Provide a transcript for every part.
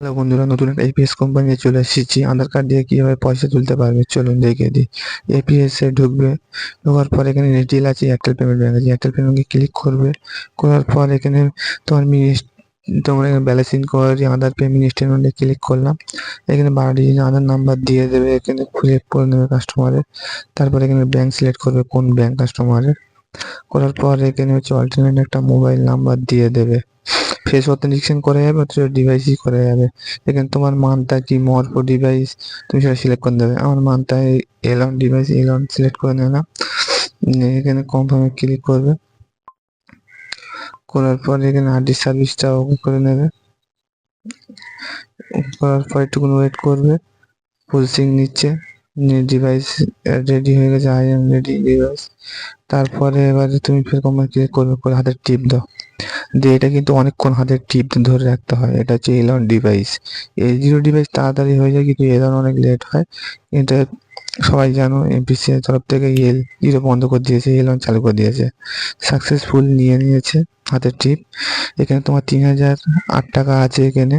Hello বন্ধুরা, নতুন একটা এপিএস কোম্পানি চলে এসেছি। আধার কার্ড দিয়ে কিভাবে পয়সা তুলতে পারবে চলুন দেখিয়ে দিই। এপিএস এ ঢুকবে, ঢোকার পর এখানে ডিটেল আছে, এয়ারটেল পেমেন্ট ব্যাঙ্ক আছে। এয়ারটেল পেমেন্টে ক্লিক করবে, করার পর এখানে তোমার তোমার এখানে ব্যালেন্সিং করে আধার পেমেন্ট স্টেটমেন্টে ক্লিক করলাম। এখানে 12 ডিজিট আধার নাম্বার দিয়ে দেবে, এখানে খুঁজে করে নেবে কাস্টমারের। তারপর এখানে ব্যাংক সিলেক্ট করবে কোন ব্যাংক কাস্টমারের। করার পর এখানে হচ্ছে অল্টারনেট একটা মোবাইল নাম্বার দিয়ে দেবে। ফেস অথেন্টিকেশন করা যাবে, অথচ ডিভাইসই করা যাবে। এখানে তোমার মানটা কি মরফো ডিভাইস তুমি সেটা সিলেক্ট করে দেবে। আমার মানটা এলন ডিভাইস, এলন সিলেক্ট করে নিলাম। এখানে কনফার্মে ক্লিক করবে, করার পর এখানে আরডি সার্ভিসটা ওকে করে নেবে। করার পর একটুকুন ওয়েট করবে, প্রসেসিং নিচ্ছে। ডিভাইস রেডি হয়ে গেছে, আই এম রেডি ডিভাইস। তারপরে এবারে তুমি ফের কনফার্মে ক্লিক করবে, করে হাতের টিপ দাও। দিয়ে এটা কিন্তু অনেকক্ষণ হাতের টিপ ধরে রাখতে হয়। এটা হচ্ছে এলন ডিভাইস। এই জিরো ডিভাইস তাড়াতাড়ি হয়ে যায়, কিন্তু এলন অনেক লেট হয়। এটা সবাই জানো, এমপিসি এর তরফ থেকে জিরো বন্ধ করে দিয়েছে, এলন চালু করে দিয়েছে। সাকসেসফুল নিয়ে নিয়েছে হাতের টিপ। এখানে তোমার 3008 টাকা আছে। এখানে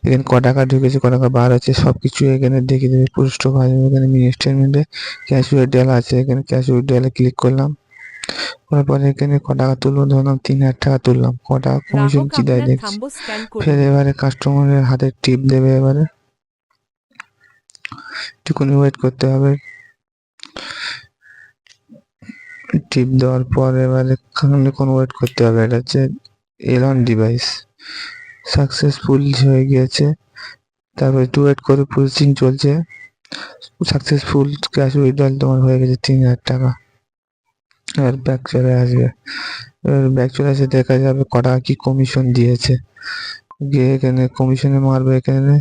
এখানে ক টাকা ঢুকেছে, ক টাকা বার হচ্ছে, সব কিছু এখানে দেখিয়ে দেবে পুষ্ট ভাবে। এখানে মিনি স্টেটমেন্টে ক্যাশ উইথড্রয়াল আছে, এখানে ক্যাশ উইথড্রয়ালে ক্লিক করলাম। করার পরে এখানে ক টাকা তুলবো, ধরলাম 3000 টাকা তুললাম। ক টাকা কমিশন গ্রাহক কি দেয় আপনার দেখছি। থাম্বো স্ক্যান ফের করুন। এবারে কাস্টমারের হাতে টিপ দেবে। এবারে একটুখানি ওয়েট করতে হবে। টিপ দেওয়ার পর এবারে খানিকক্ষণ ওয়েট করতে হবে। এটা হচ্ছে এলন ডিভাইস সাকসেসফুল হয়ে গিয়েছে। তারপর একটু ওয়েট করে, প্রসেসিং চলছে। সাকসেসফুল ক্যাশ উইথড্রয়াল তোমার হয়ে গেছে 3000 টাকা। এবার ব্যাক চলে আসবে। এবার ব্যাক চলে আসে, দেখা যাবে ক টাকা কি কমিশন দিয়েছে। গিয়ে এখানে কমিশনে মারবে, এখানে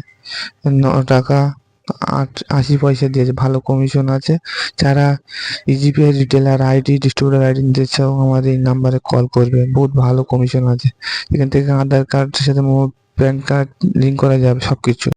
9 টাকা 80 পয়সা দিয়েছে, ভালো কমিশন আছে। যারা ইজিপিআই রিটেলার আইডি, ডিস্ট্রিবিউটার আইডি নিতে চাও, আমাদের এই নাম্বারে কল করবে, বহুত ভালো কমিশন আছে। এখান থেকে আধার কার্ডের সাথে প্যান কার্ড লিঙ্ক করা যাবে, সবকিছু।